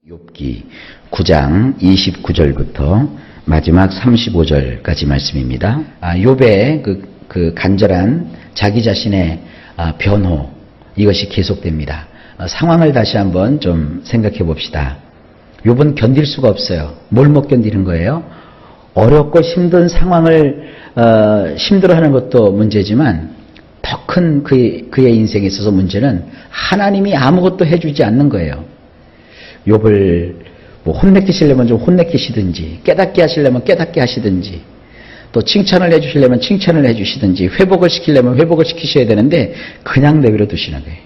욥기 9장 29절부터 마지막 35절까지 말씀입니다. 욥의 그 간절한 자기 자신의 변호, 이것이 계속됩니다. 상황을 다시 한번 좀 생각해 봅시다. 욥은 견딜 수가 없어요. 뭘 못 견디는 거예요? 어렵고 힘든 상황을 힘들어하는 것도 문제지만 더 큰 그의 인생에 있어서 문제는 하나님이 아무것도 해주지 않는 거예요. 욥을 혼내키시려면 좀 혼내키시든지, 깨닫게 하시려면 깨닫게 하시든지, 또 칭찬을 해주시려면 칭찬을 해주시든지, 회복을 시키려면 회복을 시키셔야 되는데 그냥 내버려 두시는 거예요.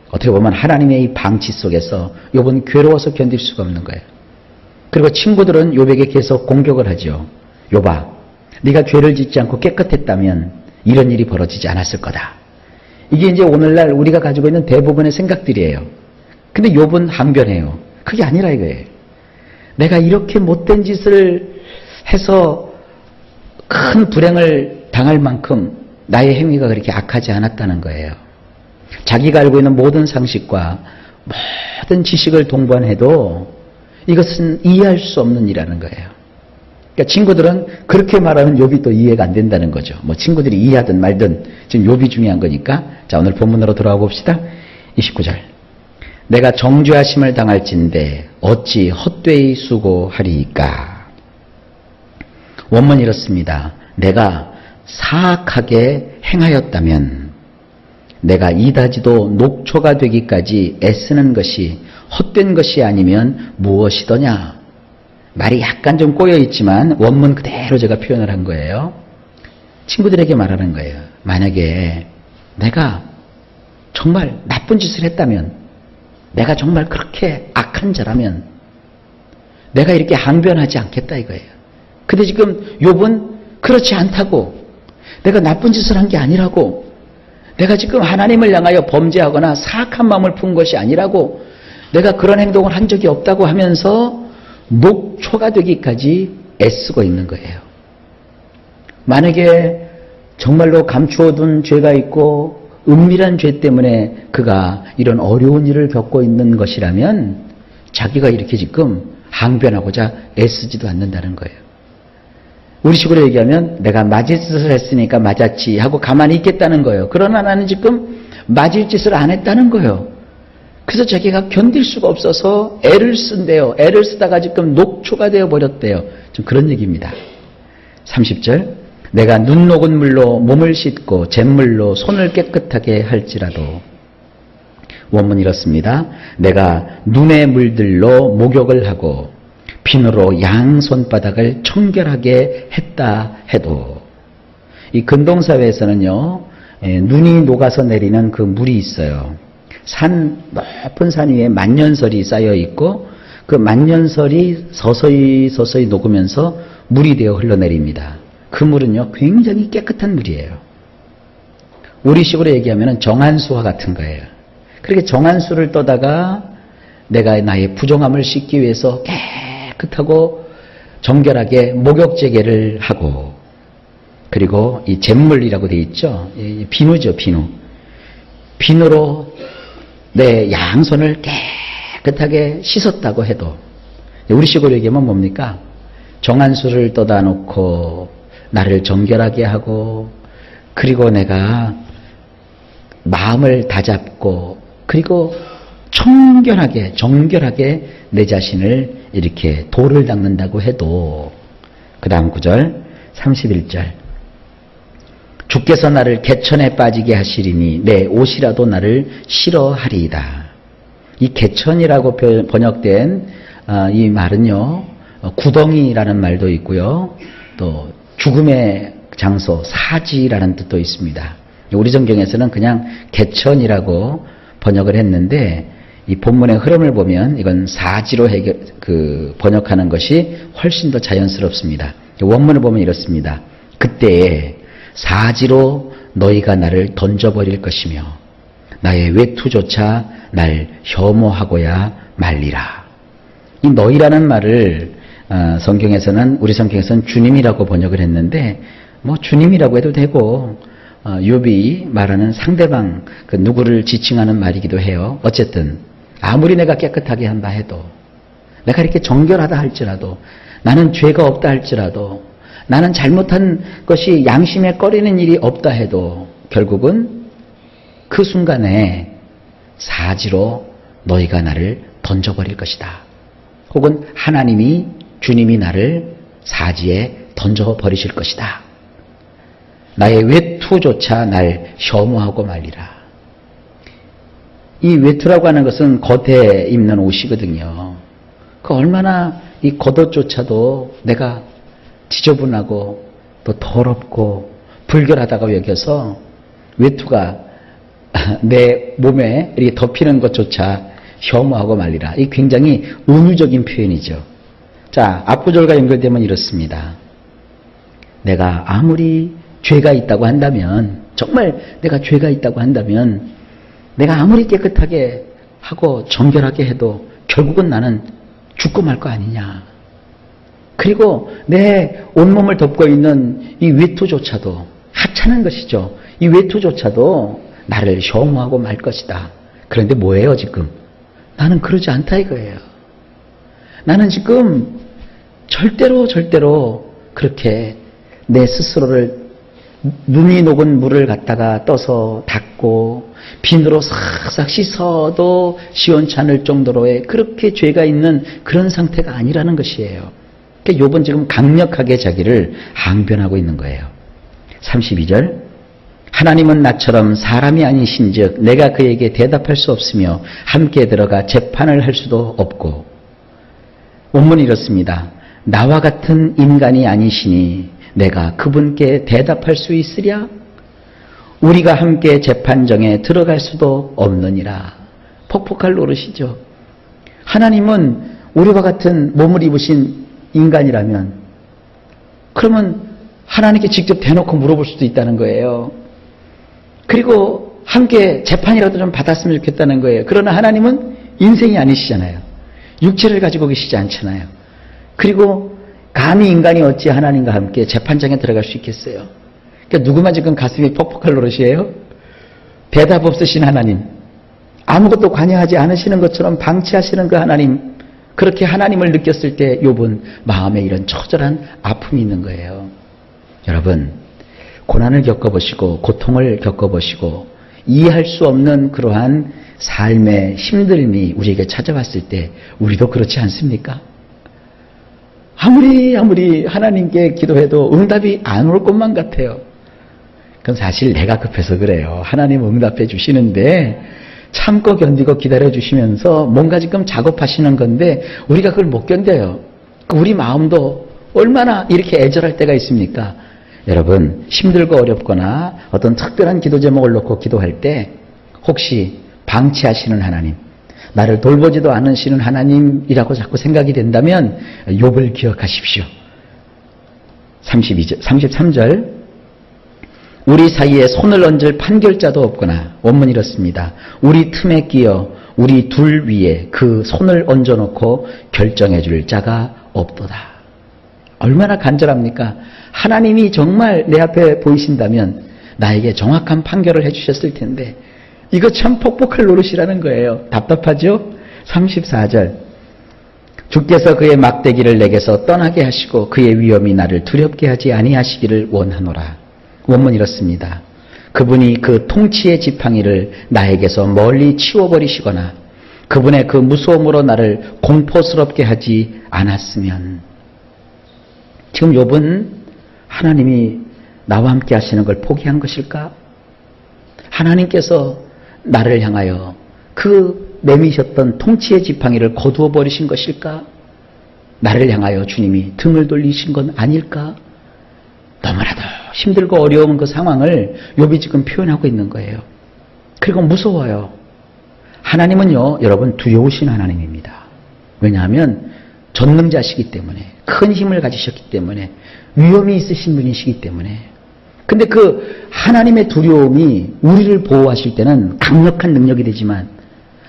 어떻게 보면 하나님의 이 방치 속에서 욥은 괴로워서 견딜 수가 없는 거예요. 그리고 친구들은 욥에게 계속 공격을 하죠. 욥아, 네가 죄를 짓지 않고 깨끗했다면 이런 일이 벌어지지 않았을 거다. 이게 이제 오늘날 우리가 가지고 있는 대부분의 생각들이에요. 근데 욥은 항변해요. 그게 아니라 이거예요. 내가 이렇게 못된 짓을 해서 큰 불행을 당할 만큼 나의 행위가 그렇게 악하지 않았다는 거예요. 자기가 알고 있는 모든 상식과 모든 지식을 동반해도 이것은 이해할 수 없는 일이라는 거예요. 그러니까 친구들은 그렇게 말하는 욥이 또 이해가 안 된다는 거죠. 뭐 친구들이 이해하든 말든 지금 욥이 중요한 거니까. 자, 오늘 본문으로 돌아가 봅시다. 29절. 내가 정죄하심을 당할진대 어찌 헛되이 수고하리이까. 원문이 이렇습니다. 내가 사악하게 행하였다면 내가 이다지도 녹초가 되기까지 애쓰는 것이 헛된 것이 아니면 무엇이더냐. 말이 약간 좀 꼬여있지만 원문 그대로 제가 표현을 한 거예요. 친구들에게 말하는 거예요. 만약에 내가 정말 나쁜 짓을 했다면, 내가 정말 그렇게 악한 자라면 내가 이렇게 항변하지 않겠다 이거예요. 근데 지금 욥은 그렇지 않다고, 내가 나쁜 짓을 한 게 아니라고, 내가 지금 하나님을 향하여 범죄하거나 사악한 마음을 푼 것이 아니라고, 내가 그런 행동을 한 적이 없다고 하면서 녹초가 되기까지 애쓰고 있는 거예요. 만약에 정말로 감추어둔 죄가 있고 은밀한 죄 때문에 그가 이런 어려운 일을 겪고 있는 것이라면 자기가 이렇게 지금 항변하고자 애쓰지도 않는다는 거예요. 우리식으로 얘기하면 내가 맞을 짓을 했으니까 맞았지 하고 가만히 있겠다는 거예요. 그러나 나는 지금 맞을 짓을 안 했다는 거예요. 그래서 자기가 견딜 수가 없어서 애를 쓴대요. 애를 쓰다가 지금 녹초가 되어버렸대요. 좀 그런 얘기입니다. 30절. 내가 눈 녹은 물로 몸을 씻고 잿물로 손을 깨끗하게 할지라도. 원문 이렇습니다. 내가 눈의 물들로 목욕을 하고 비누로 양 손바닥을 청결하게 했다 해도. 이 근동사회에서는요, 눈이 녹아서 내리는 그 물이 있어요. 높은 산 위에 만년설이 쌓여 있고 그 만년설이 서서히 녹으면서 물이 되어 흘러내립니다. 그 물은요, 굉장히 깨끗한 물이에요. 우리식으로 얘기하면 정한수와 같은 거예요. 그렇게 정한수를 떠다가 내가 나의 부정함을 씻기 위해서 깨끗하고 정결하게 목욕제계를 하고, 그리고 이 잿물이라고 되어 있죠. 비누죠, 비누. 비누로 내 양손을 깨끗하게 씻었다고 해도, 우리식으로 얘기하면 뭡니까? 정한수를 떠다 놓고 나를 정결하게 하고, 그리고 내가 마음을 다잡고, 그리고 정결하게 내 자신을 이렇게 도를 닦는다고 해도, 그 다음 구절 31절. 주께서 나를 개천에 빠지게 하시리니 내 옷이라도 나를 싫어하리이다. 이 개천이라고 번역된 이 말은요, 구덩이라는 말도 있고요, 또 죽음의 장소, 사지라는 뜻도 있습니다. 우리 성경에서는 그냥 개천이라고 번역을 했는데 이 본문의 흐름을 보면 이건 사지로 번역하는 것이 훨씬 더 자연스럽습니다. 원문을 보면 이렇습니다. 그때에 사지로 너희가 나를 던져버릴 것이며 나의 외투조차 날 혐오하고야 말리라. 이 너희라는 말을 성경에서는, 우리 성경에서는 주님이라고 번역을 했는데, 뭐 주님이라고 해도 되고 욥이 말하는 상대방, 그 누구를 지칭하는 말이기도 해요. 어쨌든 아무리 내가 깨끗하게 한다 해도 내가 이렇게 정결하다 할지라도, 나는 죄가 없다 할지라도, 나는 잘못한 것이 양심에 꺼리는 일이 없다 해도 결국은 그 순간에 사지로 너희가 나를 던져버릴 것이다. 혹은 하나님이, 주님이 나를 사지에 던져버리실 것이다. 나의 외투조차 날 혐오하고 말리라. 이 외투라고 하는 것은 겉에 입는 옷이거든요. 그 얼마나 이 겉옷조차도 내가 지저분하고 또 더럽고 불결하다고 여겨서 외투가 내 몸에 이렇게 덮이는 것조차 혐오하고 말리라. 이 굉장히 은유적인 표현이죠. 자, 앞구절과 연결되면 이렇습니다. 내가 아무리 죄가 있다고 한다면, 정말 내가 죄가 있다고 한다면, 내가 아무리 깨끗하게 하고 정결하게 해도 결국은 나는 죽고 말 거 아니냐. 그리고 내 온몸을 덮고 있는 이 외투조차도 하찮은 것이죠. 이 외투조차도 나를 혐오하고 말 것이다. 그런데 뭐예요 지금? 나는 그러지 않다 이거예요. 나는 지금 절대로 그렇게 내 스스로를 눈이 녹은 물을 갖다가 떠서 닦고 비누로 싹싹 씻어도 시원찮을 정도로의 그렇게 죄가 있는 그런 상태가 아니라는 것이에요. 그러니까 욥은 지금 강력하게 자기를 항변하고 있는 거예요. 32절 하나님은 나처럼 사람이 아니신즉 내가 그에게 대답할 수 없으며 함께 들어가 재판을 할 수도 없고. 원문이 이렇습니다. 나와 같은 인간이 아니시니 내가 그분께 대답할 수 있으랴? 우리가 함께 재판정에 들어갈 수도 없느니라. 폭폭할 노릇이죠. 하나님은 우리와 같은 몸을 입으신 인간이라면 그러면 하나님께 직접 대놓고 물어볼 수도 있다는 거예요. 그리고 함께 재판이라도 좀 받았으면 좋겠다는 거예요. 그러나 하나님은 인생이 아니시잖아요. 육체를 가지고 계시지 않잖아요. 그리고 감히 인간이 어찌 하나님과 함께 재판장에 들어갈 수 있겠어요? 그러니까 누구만 지금 가슴이 퍽퍽할 노릇이에요? 대답 없으신 하나님, 아무것도 관여하지 않으시는 것처럼 방치하시는 그 하나님, 그렇게 하나님을 느꼈을 때 욥은 마음에 이런 처절한 아픔이 있는 거예요. 여러분, 고난을 겪어보시고 고통을 겪어보시고 이해할 수 없는 그러한 삶의 힘듦이 우리에게 찾아왔을 때 우리도 그렇지 않습니까? 아무리 하나님께 기도해도 응답이 안 올 것만 같아요. 그건 사실 내가 급해서 그래요. 하나님 응답해 주시는데 참고 견디고 기다려 주시면서 뭔가 지금 작업하시는 건데 우리가 그걸 못 견뎌요. 우리 마음도 얼마나 이렇게 애절할 때가 있습니까? 여러분, 힘들고 어렵거나 어떤 특별한 기도 제목을 놓고 기도할 때 혹시 방치하시는 하나님, 나를 돌보지도 않으시는 하나님이라고 자꾸 생각이 된다면 욥을 기억하십시오. 33절 우리 사이에 손을 얹을 판결자도 없거나, 원문이 이렇습니다. 우리 틈에 끼어 우리 둘 위에 그 손을 얹어놓고 결정해 줄 자가 없도다. 얼마나 간절합니까? 하나님이 정말 내 앞에 보이신다면 나에게 정확한 판결을 해주셨을 텐데 이거 참 폭폭할 노릇이라는 거예요. 답답하죠? 34절 주께서 그의 막대기를 내게서 떠나게 하시고 그의 위엄이 나를 두렵게 하지 아니하시기를 원하노라. 원문 이렇습니다. 그분이 그 통치의 지팡이를 나에게서 멀리 치워버리시거나 그분의 그 무서움으로 나를 공포스럽게 하지 않았으면. 지금 욥은 하나님이 나와 함께 하시는 걸 포기한 것일까? 하나님께서 나를 향하여 그 내미셨던 통치의 지팡이를 거두어 버리신 것일까? 나를 향하여 주님이 등을 돌리신 건 아닐까? 너무나도 힘들고 어려운 그 상황을 욥이 지금 표현하고 있는 거예요. 그리고 무서워요. 하나님은요, 여러분 두려우신 하나님입니다. 왜냐하면 전능자시기 때문에, 큰 힘을 가지셨기 때문에, 위엄이 있으신 분이시기 때문에. 근데 그 하나님의 두려움이 우리를 보호하실 때는 강력한 능력이 되지만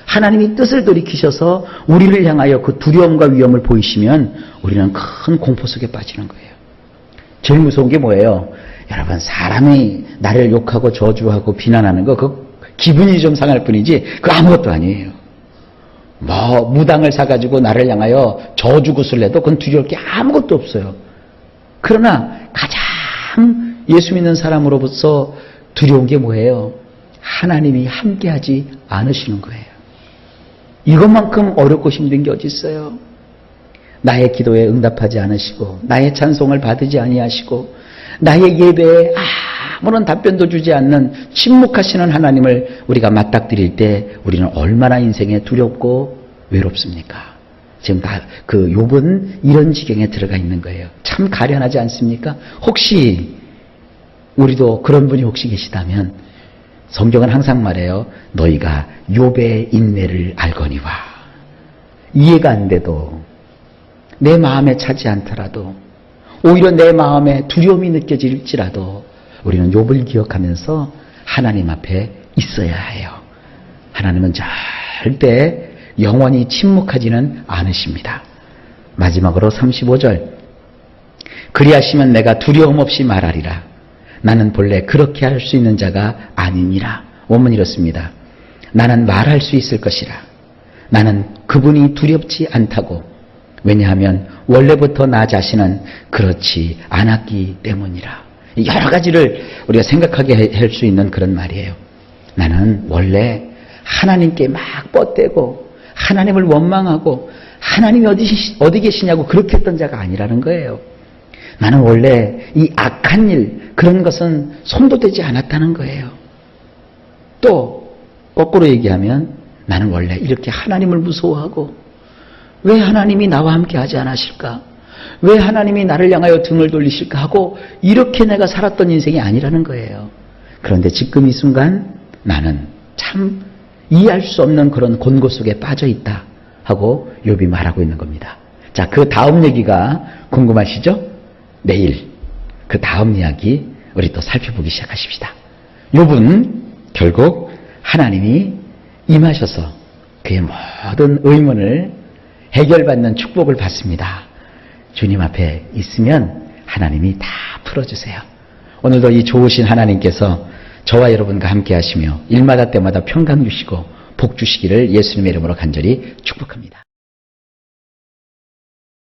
하나님이 뜻을 돌이키셔서 우리를 향하여 그 두려움과 위엄을 보이시면 우리는 큰 공포 속에 빠지는 거예요. 제일 무서운 게 뭐예요? 여러분, 사람이 나를 욕하고 저주하고 비난하는 거, 그 기분이 좀 상할 뿐이지 그 아무것도 아니에요. 무당을 사가지고 나를 향하여 저주굿을 해도 그건 두려울 게 아무것도 없어요. 그러나 가장 예수 믿는 사람으로부터 두려운 게 뭐예요? 하나님이 함께하지 않으시는 거예요. 이것만큼 어렵고 힘든 게 어디 있어요? 나의 기도에 응답하지 않으시고 나의 찬송을 받으지 아니하시고 나의 예배에 아무런 답변도 주지 않는 침묵하시는 하나님을 우리가 맞닥뜨릴 때 우리는 얼마나 인생에 두렵고 외롭습니까? 지금 그 욥은 이런 지경에 들어가 있는 거예요. 참 가련하지 않습니까? 혹시 우리도 그런 분이 혹시 계시다면 성경은 항상 말해요. 너희가 욥의 인내를 알거니와. 이해가 안 돼도 내 마음에 차지 않더라도 오히려 내 마음에 두려움이 느껴질지라도 우리는 욥을 기억하면서 하나님 앞에 있어야 해요. 하나님은 절대 영원히 침묵하지는 않으십니다. 마지막으로 35절. 그리하시면 내가 두려움 없이 말하리라. 나는 본래 그렇게 할 수 있는 자가 아니니라. 원문이 이렇습니다. 나는 말할 수 있을 것이라. 나는 그분이 두렵지 않다고. 왜냐하면 원래부터 나 자신은 그렇지 않았기 때문이라. 여러 가지를 우리가 생각하게 할 수 있는 그런 말이에요. 나는 원래 하나님께 막 뻗대고 하나님을 원망하고 하나님이 어디 계시냐고 그렇게 했던 자가 아니라는 거예요. 나는 원래 이 악한 일 그런 것은 손도 대지 않았다는 거예요. 또 거꾸로 얘기하면 나는 원래 이렇게 하나님을 무서워하고 왜 하나님이 나와 함께 하지 않으실까? 왜 하나님이 나를 향하여 등을 돌리실까 하고 이렇게 내가 살았던 인생이 아니라는 거예요. 그런데 지금 이 순간 나는 참 이해할 수 없는 그런 곤고 속에 빠져 있다 하고 욥이 말하고 있는 겁니다. 자, 그 다음 얘기가 궁금하시죠? 내일 그 다음 이야기 우리 또 살펴보기 시작하십시다. 욥은 결국 하나님이 임하셔서 그의 모든 의문을 해결받는 축복을 받습니다. 주님 앞에 있으면 하나님이 다 풀어주세요. 오늘도 이 좋으신 하나님께서 저와 여러분과 함께 하시며 일마다 때마다 평강 주시고 복 주시기를 예수님의 이름으로 간절히 축복합니다.